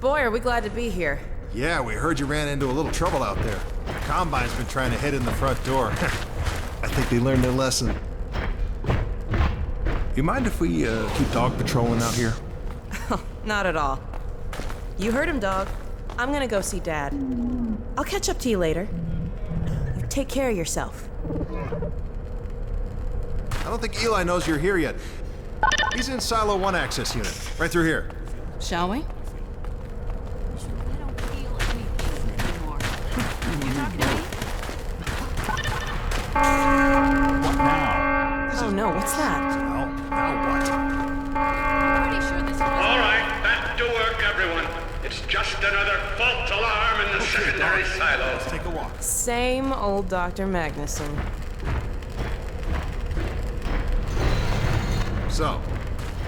boy, are we glad to be here. Yeah, we heard you ran into a little trouble out there. The Combine's been trying to hit in the front door. I think they learned their lesson. You mind if we keep dog patrolling out here? Not at all. You heard him, dog. I'm gonna go see Dad. I'll catch up to you later. You take care of yourself. I don't think Eli knows you're here yet. He's in Silo 1 access unit, right through here. Shall we? I don't feel like we business anymore. You talking to me? What now? Oh no, what's that? Well, now what? I'm pretty sure this was... All right, back to work, everyone. It's just another false alarm in the secondary silo. Let's take a walk. Same old Dr. Magnuson. So,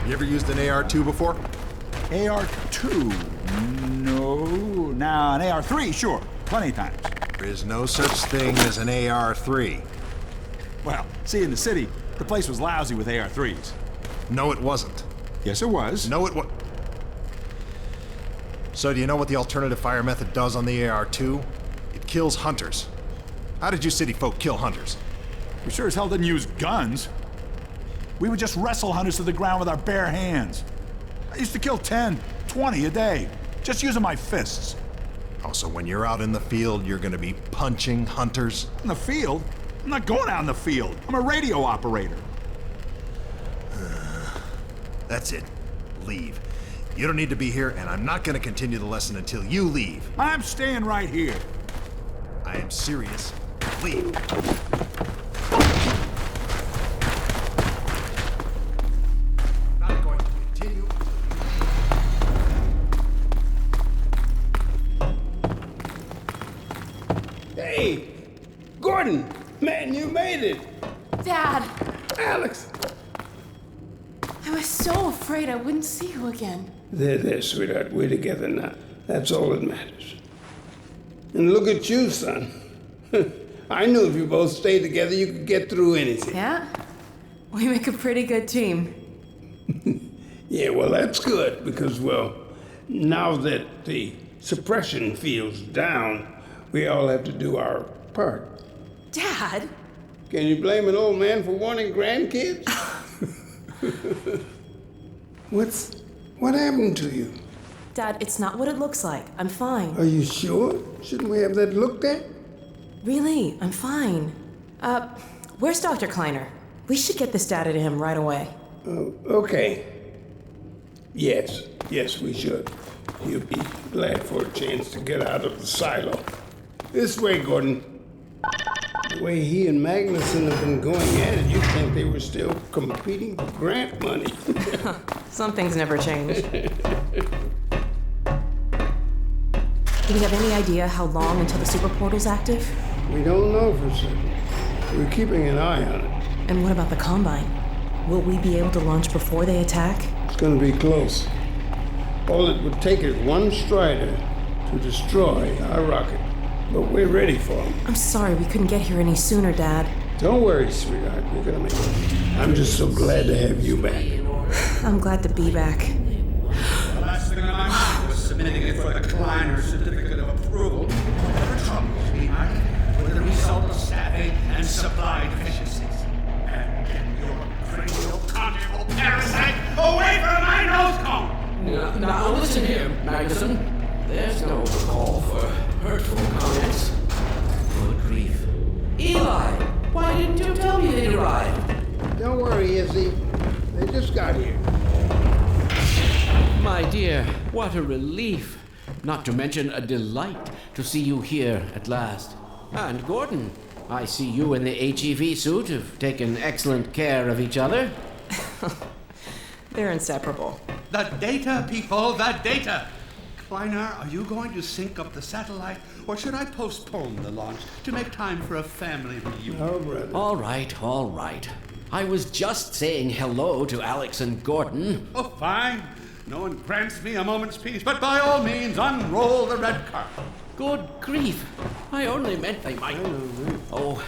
you ever used an AR-2 before? AR-2? No. Now, an AR-3, sure. Plenty of times. There is no such thing as an AR-3. Well, see, in the city, the place was lousy with AR-3s. No, it wasn't. Yes, it was. No, it was. So do you know what the alternative fire method does on the AR-2? It kills hunters. How did you city folk kill hunters? We sure as hell didn't use guns. We would just wrestle hunters to the ground with our bare hands. I used to kill 10, 20 a day, just using my fists. Oh, so when you're out in the field, you're gonna be punching hunters? In the field? I'm not going out in the field. I'm a radio operator. That's it. Leave. You don't need to be here, and I'm not gonna continue the lesson until you leave. I'm staying right here. I am serious. Leave. Not going to continue. Hey, Gordon, man, you made it. Dad, Alex. I was so afraid I wouldn't see you again. There, sweetheart. We're together now. That's all that matters. And look at you, son. I knew if you both stayed together, you could get through anything. Yeah? We make a pretty good team. Yeah, well, that's good because, well, now that the suppression field's down, we all have to do our part. Dad? Can you blame an old man for wanting grandkids? What happened to you? Dad, it's not what it looks like. I'm fine. Are you sure? Shouldn't we have that looked at? Really, I'm fine. Where's Dr. Kleiner? We should get this data to him right away. Oh, okay. Yes, we should. He'll be glad for a chance to get out of the silo. This way, Gordon. The way he and Magnuson have been going at it, you'd think they were still competing for grant money. Some things never change. Do we have any idea how long until the super portal's active? We don't know for certain. We're keeping an eye on it. And what about the Combine? Will we be able to launch before they attack? It's gonna be close. All it would take is one Strider to destroy our rocket. But we're ready for him. I'm sorry we couldn't get here any sooner, Dad. Don't worry, sweetheart. We're gonna make it. I'm just so glad to have you back. I'm glad to be back. The last thing on my mind was submitting it for the Kleiner certificate of approval. There are troubles behind it, with the result of staffing and supply deficiencies. And get your cranial conjugal parasite away from my nose cone! Now listen here, Magnuson. There's no call for hurtful comments. Good grief. Eli, why didn't you tell me they'd arrived? Don't worry, Izzy. They just got here. My dear, what a relief. Not to mention a delight to see you here at last. And Gordon, I see you and the HEV suit have taken excellent care of each other. They're inseparable. The data, people, the data! Kleiner, are you going to sync up the satellite, or should I postpone the launch to make time for a family reunion? Oh, brother. All right. I was just saying hello to Alex and Gordon. Oh, fine. No one grants me a moment's peace, but by all means, unroll the red carpet. Good grief. I only meant they might... Oh,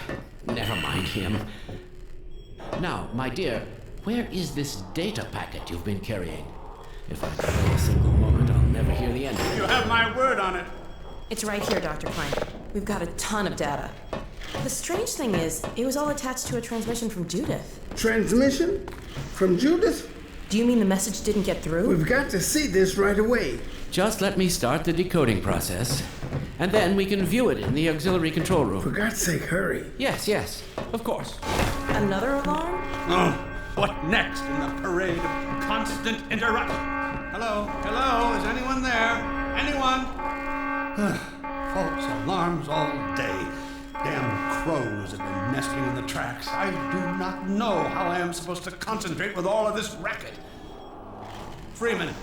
never mind him. Now, my dear, where is this data packet you've been carrying? If I delay a single moment, I'll never hear the end of it. You my word on it. It's right here, Dr. Klein. We've got a ton of data. The strange thing is, it was all attached to a transmission from Judith. Transmission? From Judith? Do you mean the message didn't get through? We've got to see this right away. Just let me start the decoding process, and then we can view it in the auxiliary control room. For God's sake, hurry. Yes, of course. Another alarm? Oh, what next in the parade of constant interruption? Hello, is anyone there? Anyone? False alarms all day. Damn crows have been nesting in the tracks. I do not know how I am supposed to concentrate with all of this racket. Freeman,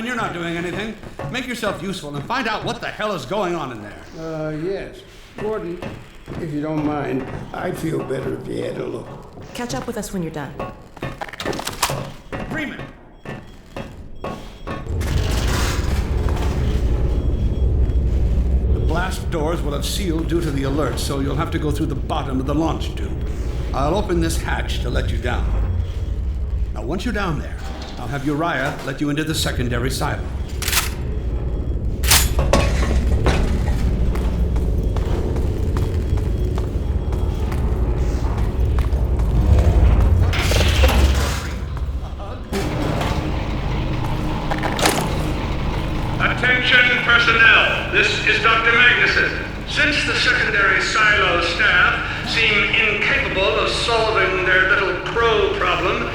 you're not doing anything. Make yourself useful and find out what the hell is going on in there. Yes. Gordon, if you don't mind, I'd feel better if you had a look. Catch up with us when you're done. Freeman! The blast doors will have sealed due to the alert, so you'll have to go through the bottom of the launch tube. I'll open this hatch to let you down. Now, once you're down there, I'll have Uriah let you into the secondary silo. Attention personnel, this is Dr. Magnuson. Since the secondary silo staff seem incapable of solving their little crow problem,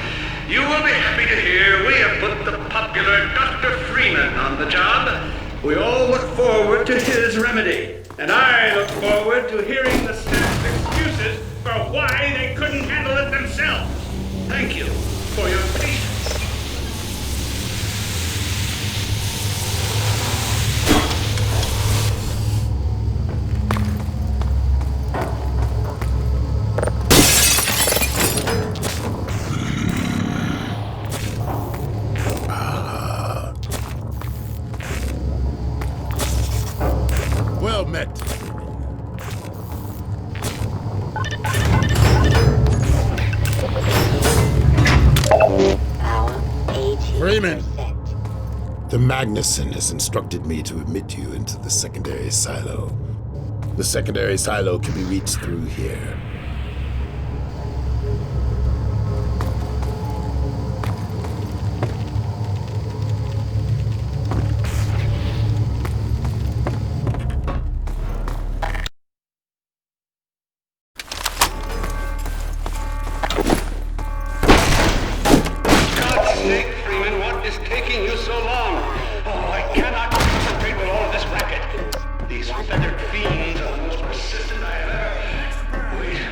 you will be happy to hear we have put the popular Dr. Freeman on the job. We all look forward to his remedy, and I look forward to hearing the staff's excuses for why they couldn't handle it themselves. Thank you for your patience. Well met. Freeman! The Magnuson has instructed me to admit you into the secondary silo. The secondary silo can be reached through here. These feathered fiends are the most persistent I have ever... Wait.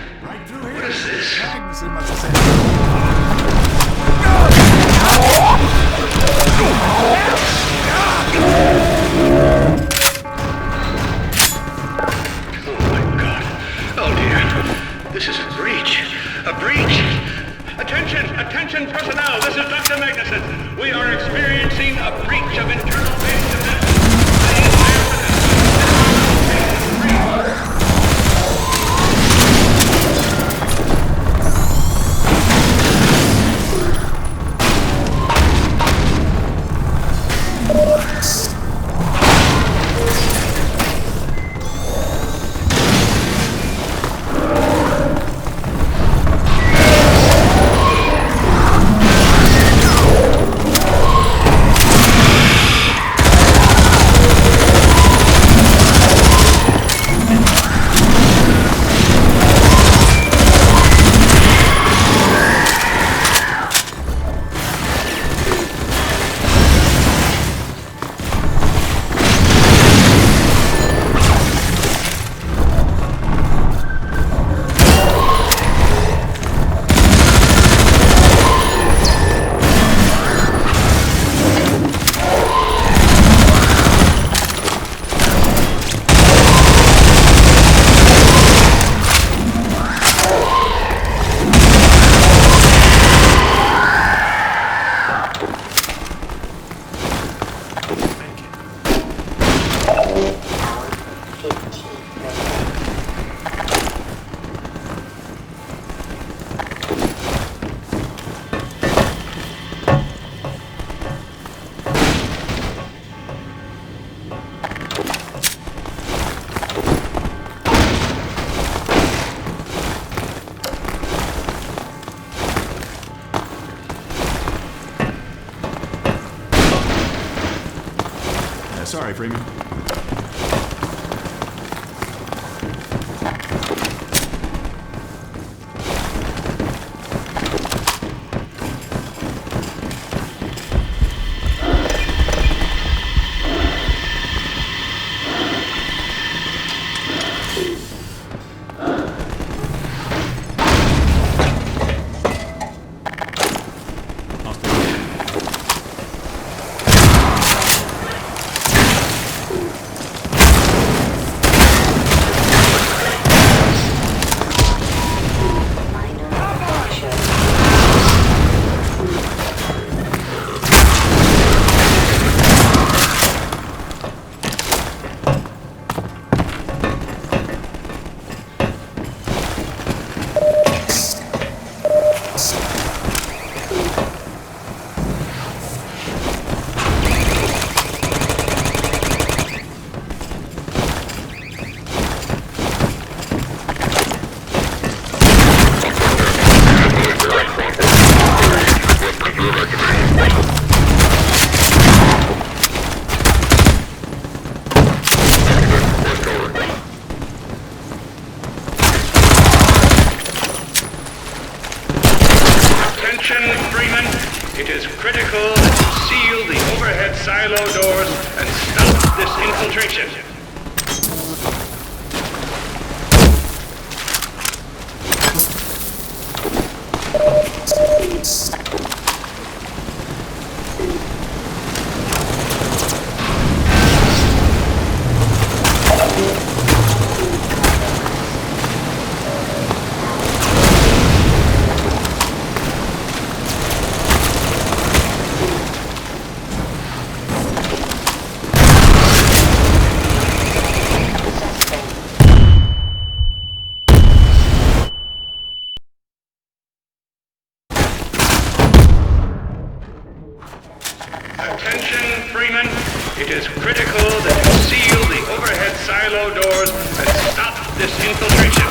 sorry, Freeman. It is critical that you seal the overhead silo doors and stop this infiltration. Attention, Freeman. It is critical that you seal the overhead silo doors and stop this infiltration.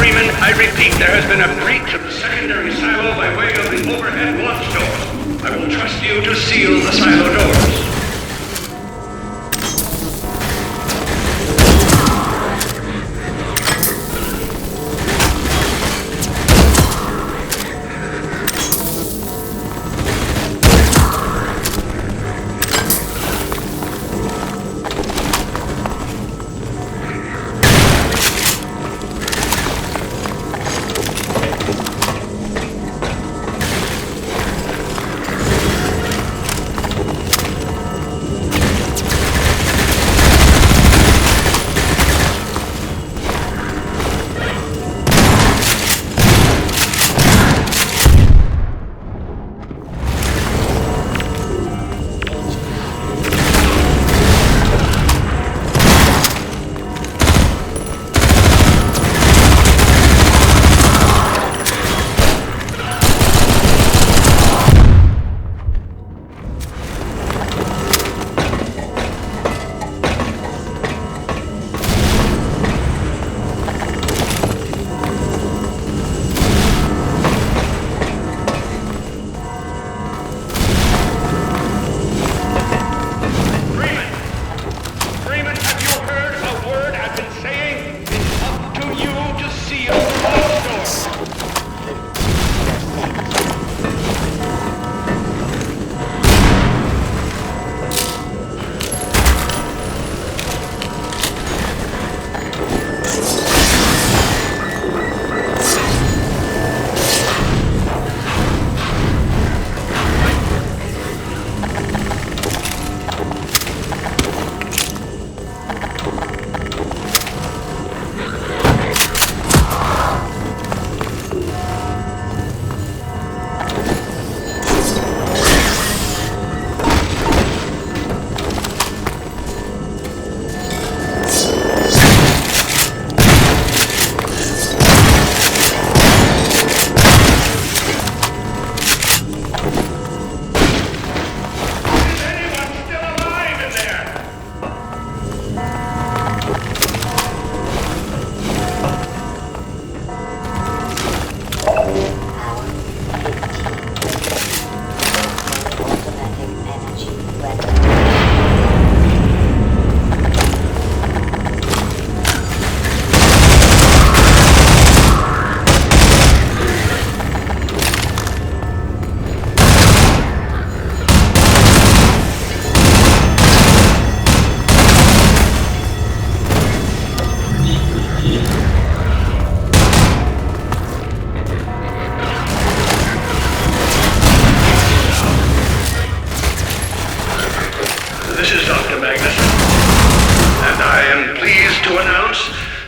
Freeman, I repeat, there has been a breach of the secondary silo by way of the overhead launch door. I will trust you to seal the silo doors.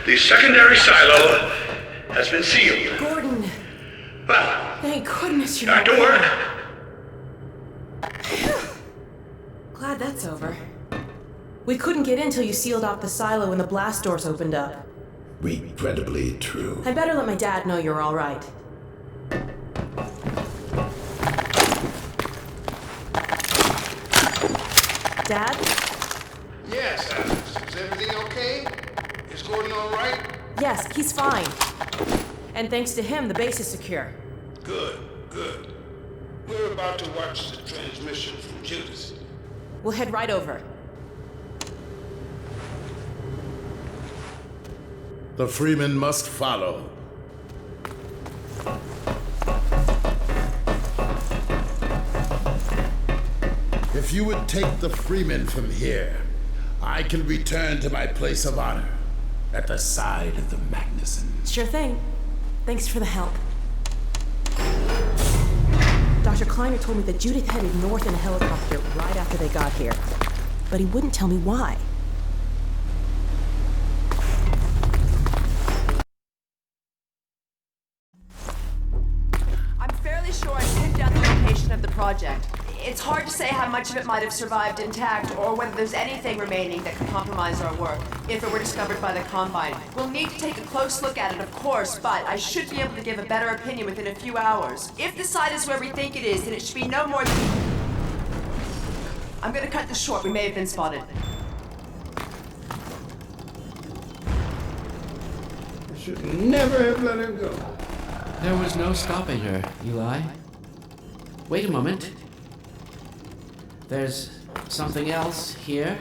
The secondary silo has been sealed. Gordon, Well, thank goodness you're back to okay. work. Glad that's over. We couldn't get in till you sealed off the silo when the blast doors opened up. Regrettably true. I better let my dad know you're all right. Dad? Yes, Alex. Is everything okay? Is Gordon all right? Yes, he's fine. And thanks to him, the base is secure. Good, good. We're about to watch the transmission from Judas. We'll head right over. The Freeman must follow. If you would take the Freeman from here, I can return to my place of honor at the side of the Magnuson. Sure thing. Thanks for the help. Dr. Kleiner told me that Judith headed north in a helicopter right after they got here. But he wouldn't tell me why. I'm fairly sure I pinned down the location of the project. It's hard to say how much of it might have survived intact or whether there's anything remaining that could compromise our work if it were discovered by the Combine. We'll need to take a close look at it, of course, but I should be able to give a better opinion within a few hours. If the site is where we think it is, then it should be no more than... I'm gonna cut this short. We may have been spotted. I should never have let her go. There was no stopping her, Eli. Wait a moment. There's something else here.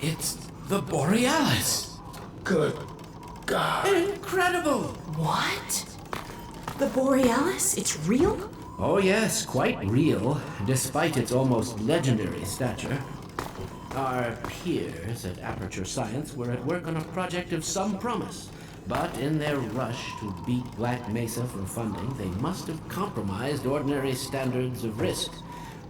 It's the Borealis. Good God. Incredible! What? The Borealis? It's real? Oh yes, quite real, despite its almost legendary stature. Our peers at Aperture Science were at work on a project of some promise, but in their rush to beat Black Mesa for funding, they must have compromised ordinary standards of risk.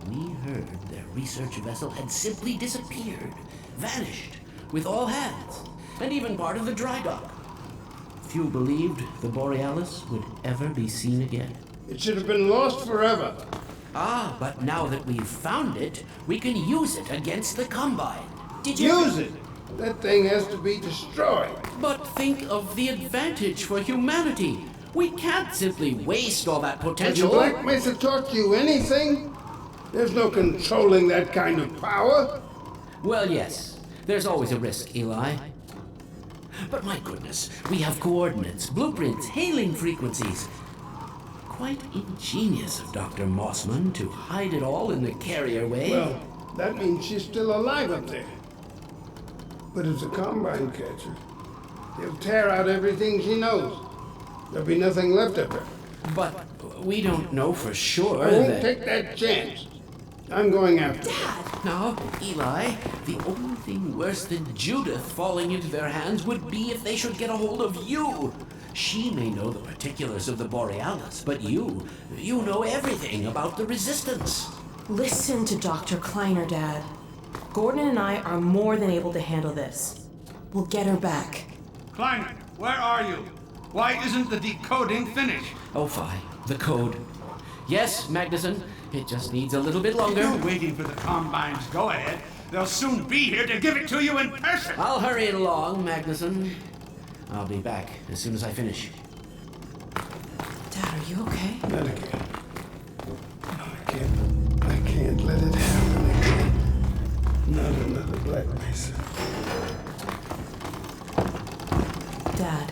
We heard their research vessel had simply disappeared, vanished, with all hands, and even part of the dry dock. Few believed the Borealis would ever be seen again. It should have been lost forever. Ah, but now that we've found it, we can use it against the Combine. Did you... Use it! That thing has to be destroyed. But think of the advantage for humanity. We can't simply waste all that Has potential. Black Mesa taught you anything? There's no controlling that kind of power. Well, yes. There's always a risk, Eli. But my goodness, we have coordinates, blueprints, hailing frequencies. Quite ingenious of Dr. Mossman to hide it all in the carrier way. Well, that means she's still alive up there. But as a Combine catcher, he'll tear out everything she knows. There'll be nothing left of her. But we don't know for sure I won't that... take that chance. I'm going after her. Now, Eli, the only thing worse than Judith falling into their hands would be if they should get a hold of you. She may know the particulars of the Borealis, but you know everything about the Resistance. Listen to Dr. Kleiner, Dad. Gordon and I are more than able to handle this. We'll get her back. Kleiner, where are you? Why isn't the decoding finished? Oh, fine. The code. Yes, Magnuson. It just needs a little bit longer. You're waiting for the Combine's go-ahead. They'll soon be here to give it to you in person. I'll hurry it along, Magnuson. I'll be back as soon as I finish. Dad, are you okay? Not again. No, I can't let it happen again. Not another Black Mesa. Dad,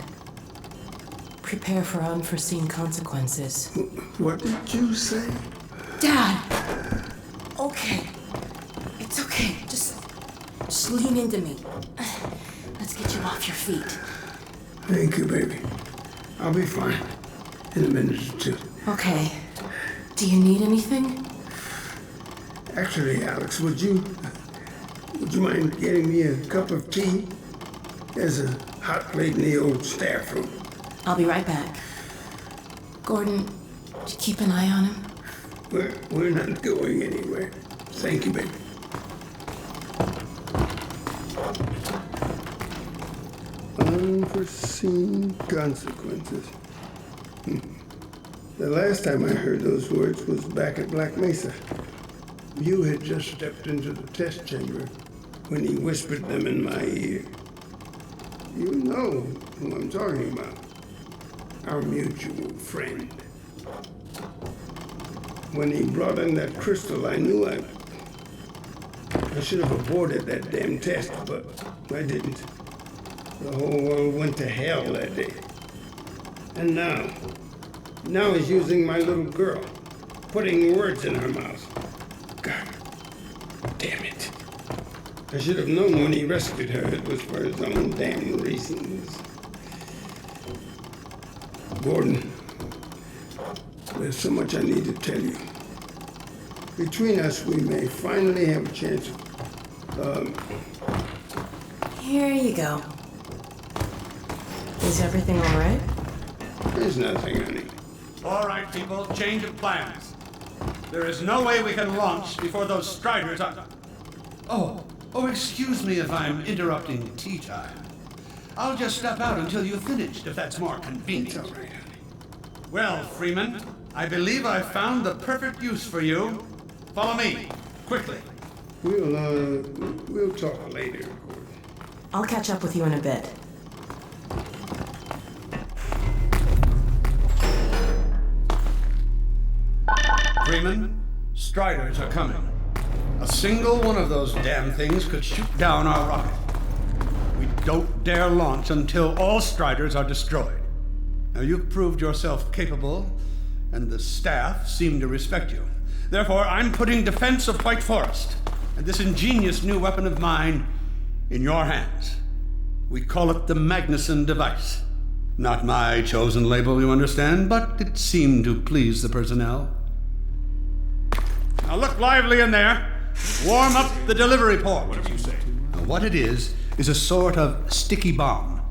prepare for unforeseen consequences. What did you say? Dad! Okay. It's okay. Just lean into me. Let's get you off your feet. Thank you, baby. I'll be fine in a minute or two. Okay. Do you need anything? Actually, Alex, would you mind getting me a cup of tea? There's a hot plate in the old staff room. I'll be right back. Gordon, did you keep an eye on him? We're not going anywhere. Thank you, baby. Unforeseen consequences. The last time I heard those words was back at Black Mesa. You had just stepped into the test chamber when he whispered them in my ear. You know who I'm talking about. Our mutual friend. When he brought in that crystal, I knew I should have aborted that damn test, but I didn't. The whole world went to hell that day. And now he's using my little girl, putting words in her mouth. God damn it. I should have known when he rescued her it was for his own damn reasons. Gordon, there's so much I need to tell you. Between us, we may finally have a chance of, Here you go. Is everything all right? There's nothing, honey. All right, people, change of plans. There is no way we can launch before those Striders are... Oh, excuse me if I'm interrupting tea time. I'll just step out until you've finished, if that's more convenient. It's all right, honey. Well, Freeman, I believe I've found the perfect use for you. Follow me, quickly. We'll talk later, Gordon. I'll catch up with you in a bit. Freeman, Striders are coming. A single one of those damn things could shoot down our rocket. We don't dare launch until all Striders are destroyed. Now, you've proved yourself capable, and the staff seem to respect you. Therefore, I'm putting defense of White Forest and this ingenious new weapon of mine in your hands. We call it the Magnuson device. Not my chosen label, you understand, but it seemed to please the personnel. Now look lively in there. Warm up the delivery port. Whatever you say. Now, what it is a sort of sticky bomb,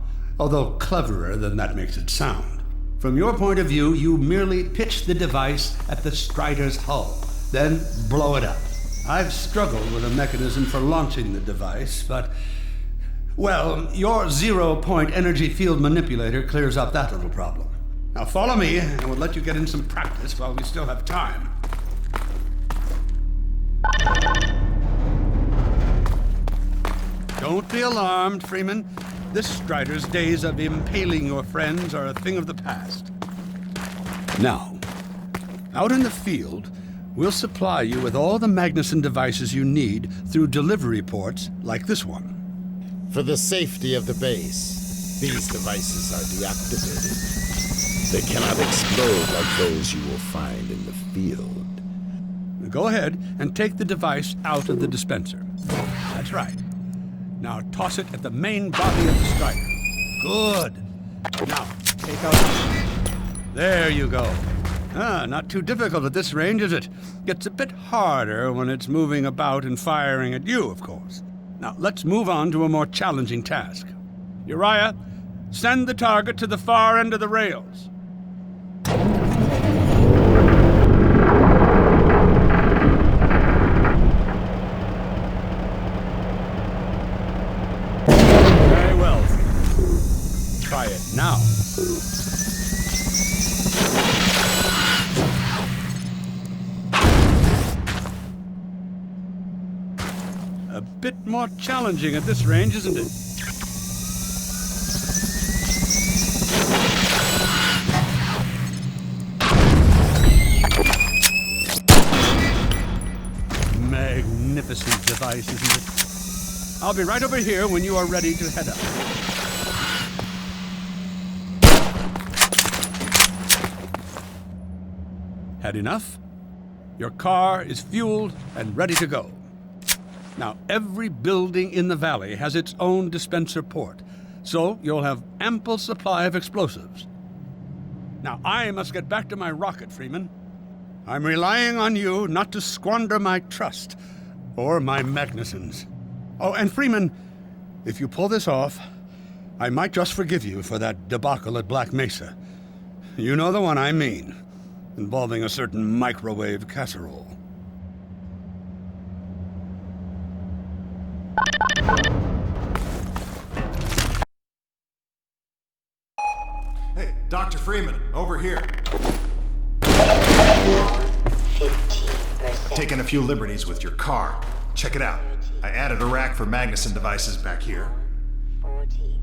although cleverer than that makes it sound. From your point of view, you merely pitch the device at the Strider's hull, then blow it up. I've struggled with a mechanism for launching the device, but, well, your zero-point energy field manipulator clears up that little problem. Now follow me, and we'll let you get in some practice while we still have time. Don't be alarmed, Freeman. This Strider's days of impaling your friends are a thing of the past. Now, out in the field, we'll supply you with all the Magnuson devices you need through delivery ports like this one. For the safety of the base, these devices are deactivated. They cannot explode like those you will find in the field. Go ahead and take the device out of the dispenser. That's right. Now toss it at the main body of the Strider. Good. Now, take out... There you go. Not too difficult at this range, is it? Gets a bit harder when it's moving about and firing at you, of course. Now, let's move on to a more challenging task. Uriah, send the target to the far end of the rails. Very well. Try it now. A bit more challenging at this range, isn't it? Magnificent device, isn't it? I'll be right over here when you are ready to head up. Had enough? Your car is fueled and ready to go. Now, every building in the valley has its own dispenser port, so you'll have ample supply of explosives. Now, I must get back to my rocket, Freeman. I'm relying on you not to squander my trust, or my Magnusons. Oh, and Freeman, if you pull this off, I might just forgive you for that debacle at Black Mesa. You know the one I mean, involving a certain microwave casserole. Dr. Freeman, over here. 15%. Taking a few liberties with your car. Check it out. I added a rack for Magnuson devices back here. 45%.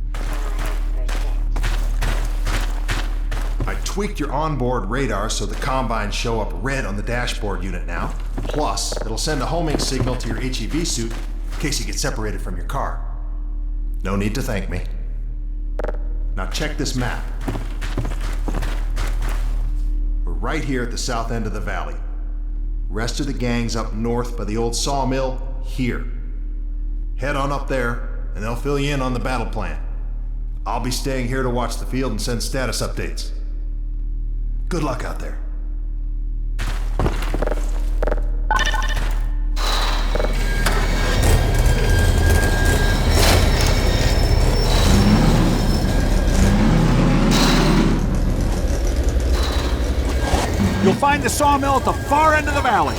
I tweaked your onboard radar so the combines show up red on the dashboard unit now. Plus, it'll send a homing signal to your HEV suit in case you get separated from your car. No need to thank me. Now check this map. We're right here at the south end of the valley. Rest of the gang's up north by the old sawmill here. Head on up there, and they'll fill you in on the battle plan. I'll be staying here to watch the field and send status updates. Good luck out there. You'll find the sawmill at the far end of the valley.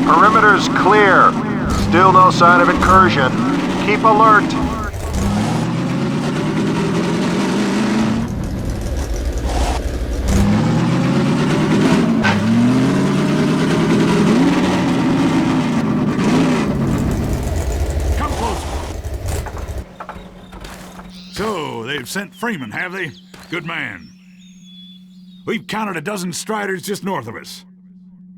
Perimeter's clear. Still no sign of incursion. Keep alert. Come closer. So, they've sent Freeman, have they? Good man. We've counted a dozen Striders just north of us.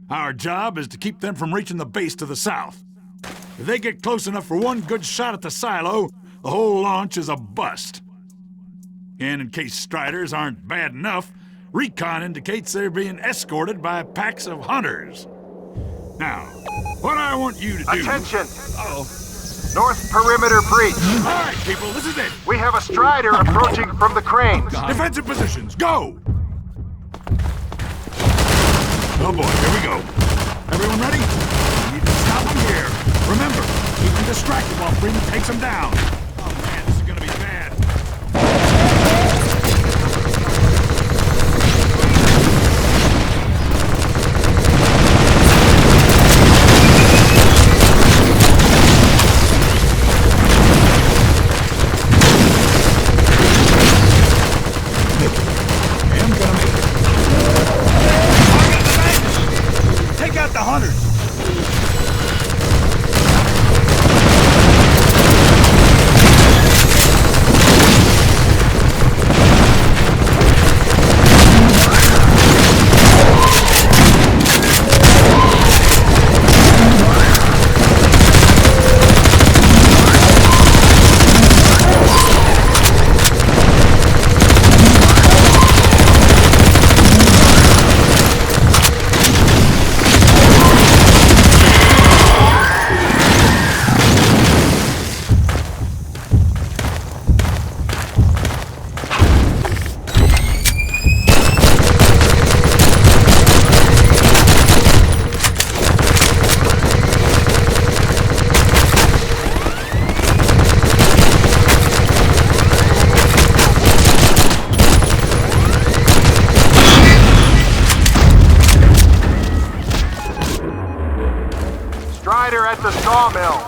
Our job is to keep them from reaching the base to the south. If they get close enough for one good shot at the silo, the whole launch is a bust. And in case Striders aren't bad enough, recon indicates they're being escorted by packs of hunters. Now, what I want you to do... Attention! Uh-oh. North perimeter breach. All right, people, this is it. We have a Strider approaching from the cranes. Defensive positions, go! Oh boy, here we go. Everyone ready? We need to stop them here. Remember, keep them distracted while Freeman takes them down. Oh man, this is gonna be bad. Take out the hunters! Strider at the sawmill.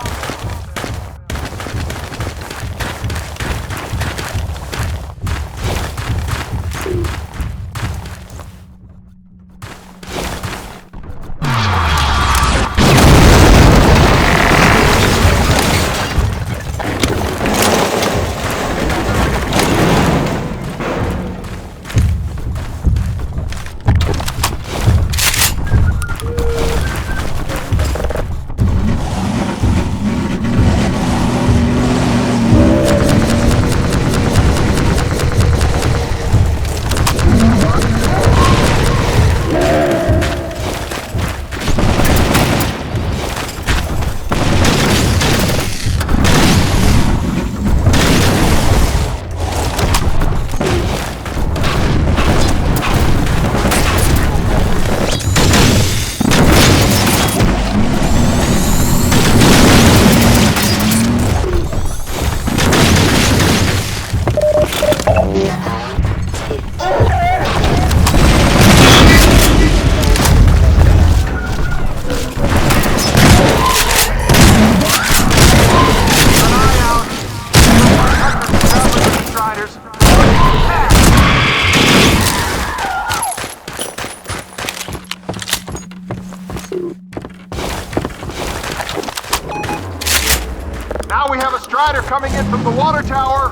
coming in from the water tower!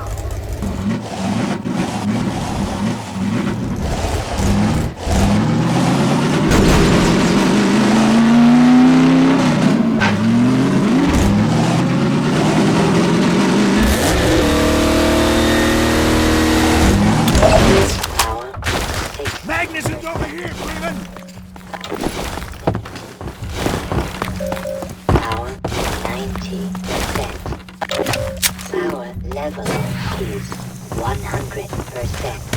Magnuson's over here, Freeman! Power 90%. Power level is 100%.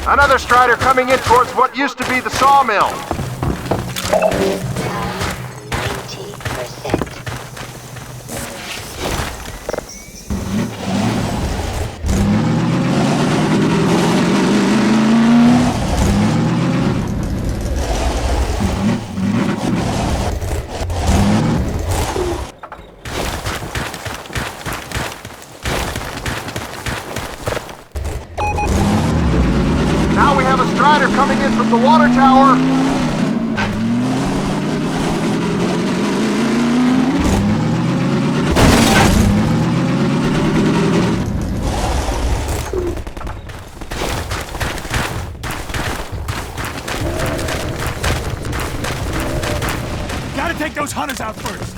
Another Strider coming in towards what used to be the sawmill. 90%. Now we have a Strider coming in from the water tower. Gotta take those hunters out first.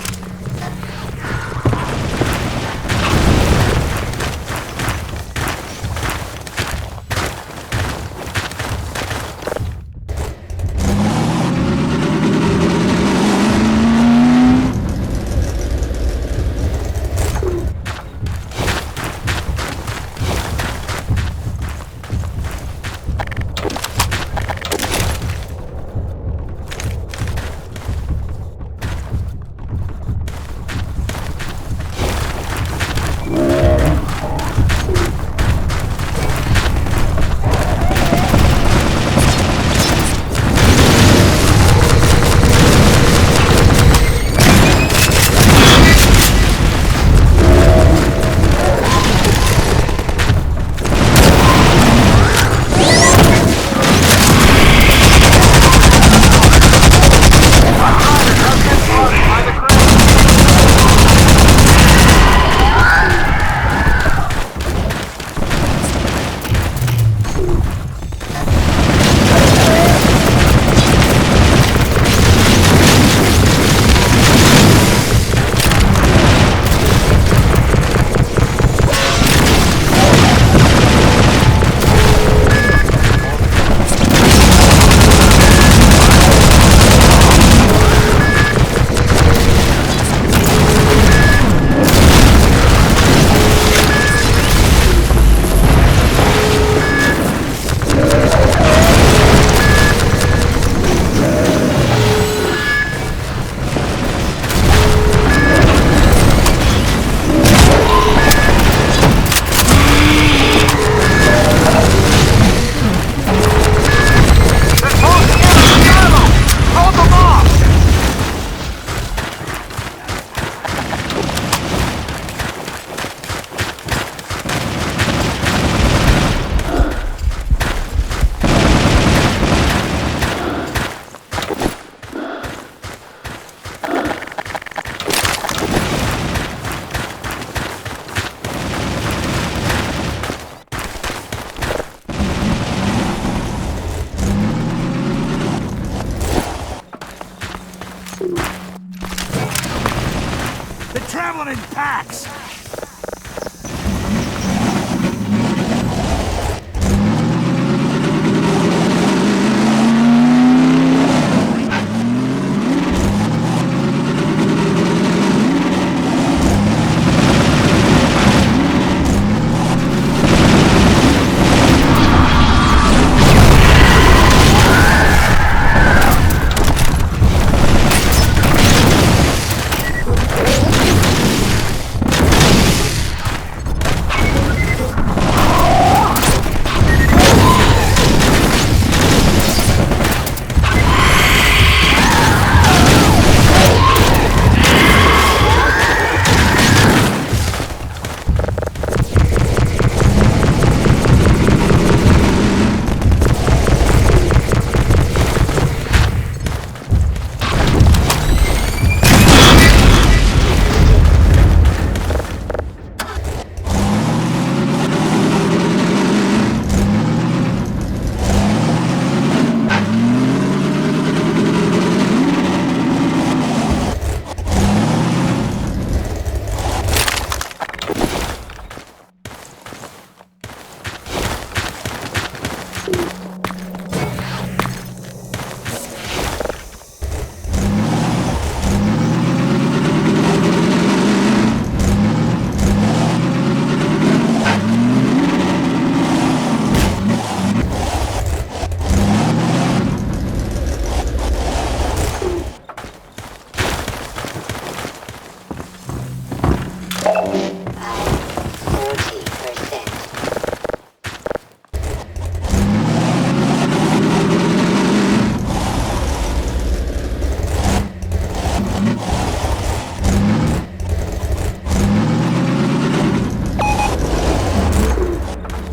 traveling in packs!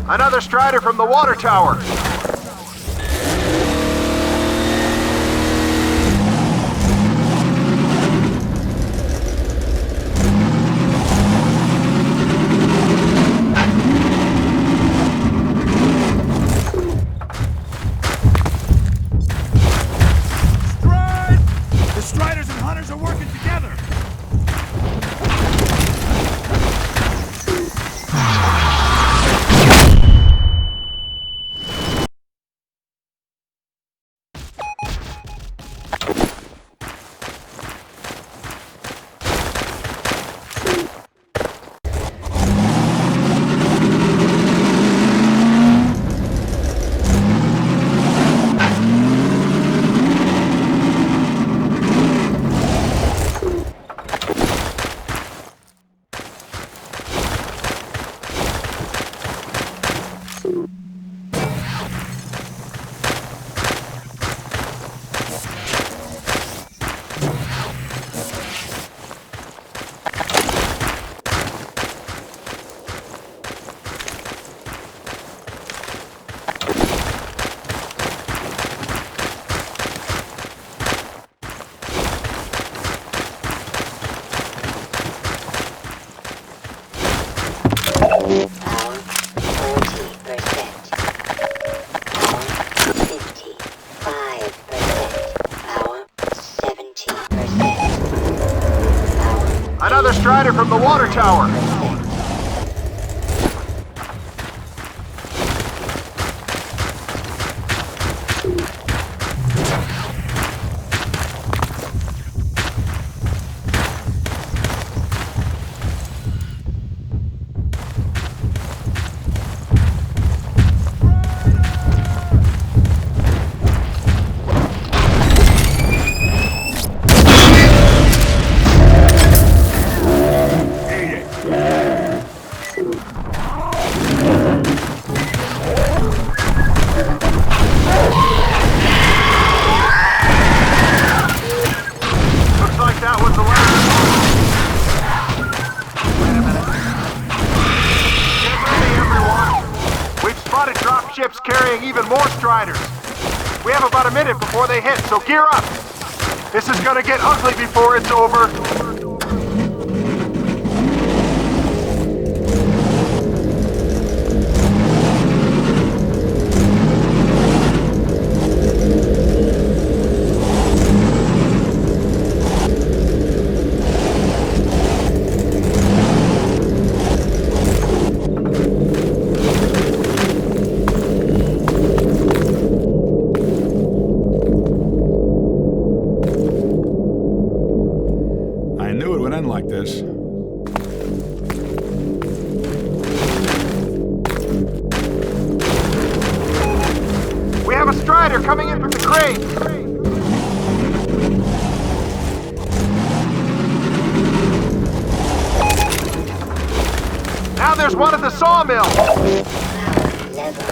Another Strider from the water tower. Stride! The Striders and Hunters are working together. Another Strider from the water tower. Ships carrying even more Striders. We have about a minute before they hit, so gear up. This is gonna get ugly before it's over. Strider coming in from the crane! Now there's one at the sawmill! Level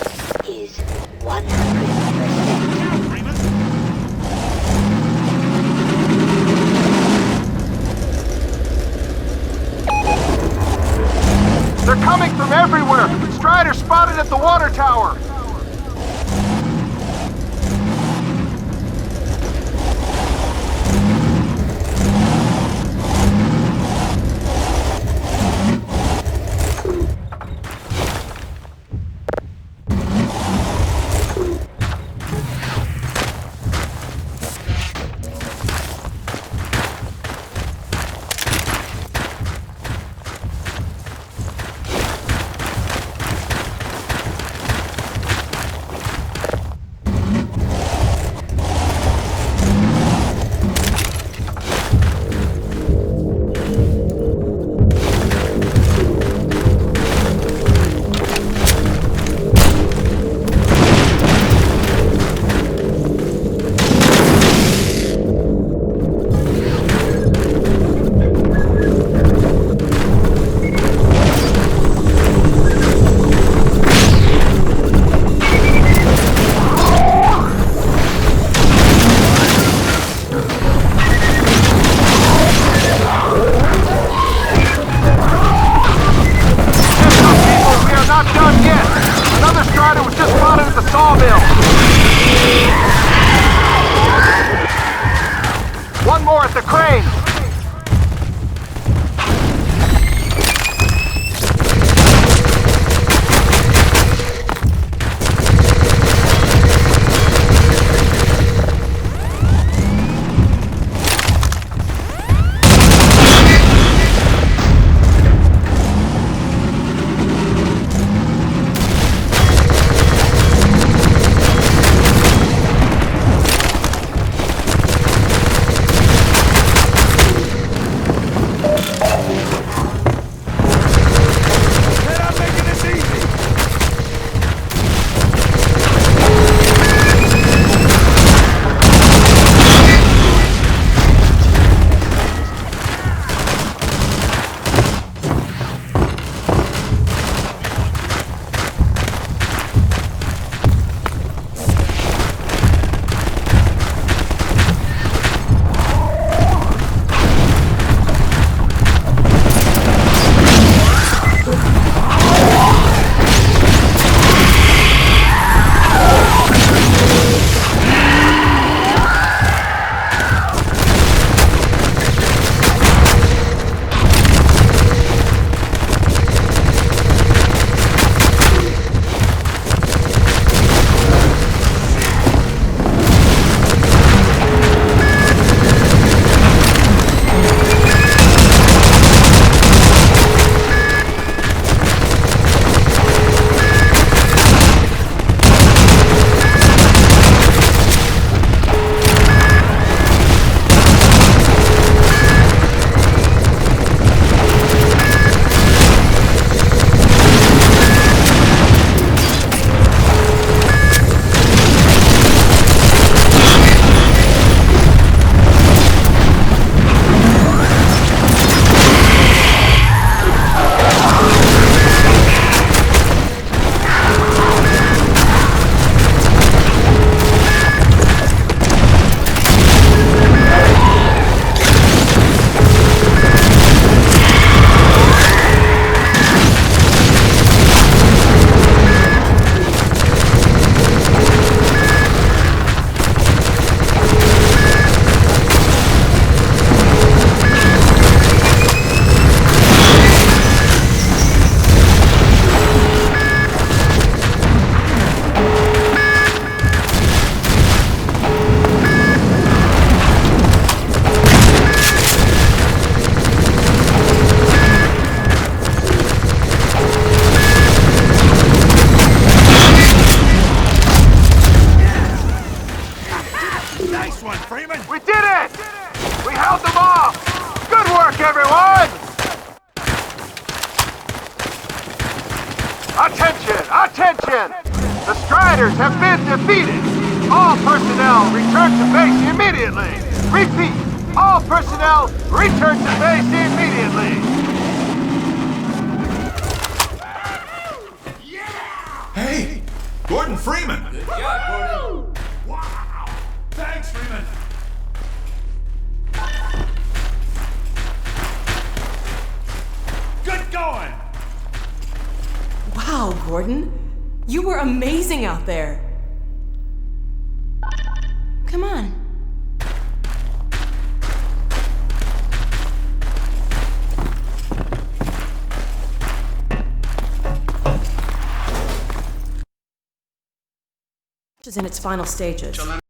is 100%. They're coming from everywhere! Strider spotted at the water tower! One more at the crane! Attention! Attention! The Striders have been defeated! all personnel return to base immediately. Repeat, all personnel return to base immediately. Hey, Gordon Freeman. Good job, Gordon. Wow. Thanks, Freeman. Good going. Wow, Gordon. You were amazing out there. Come on. Is in its final stages.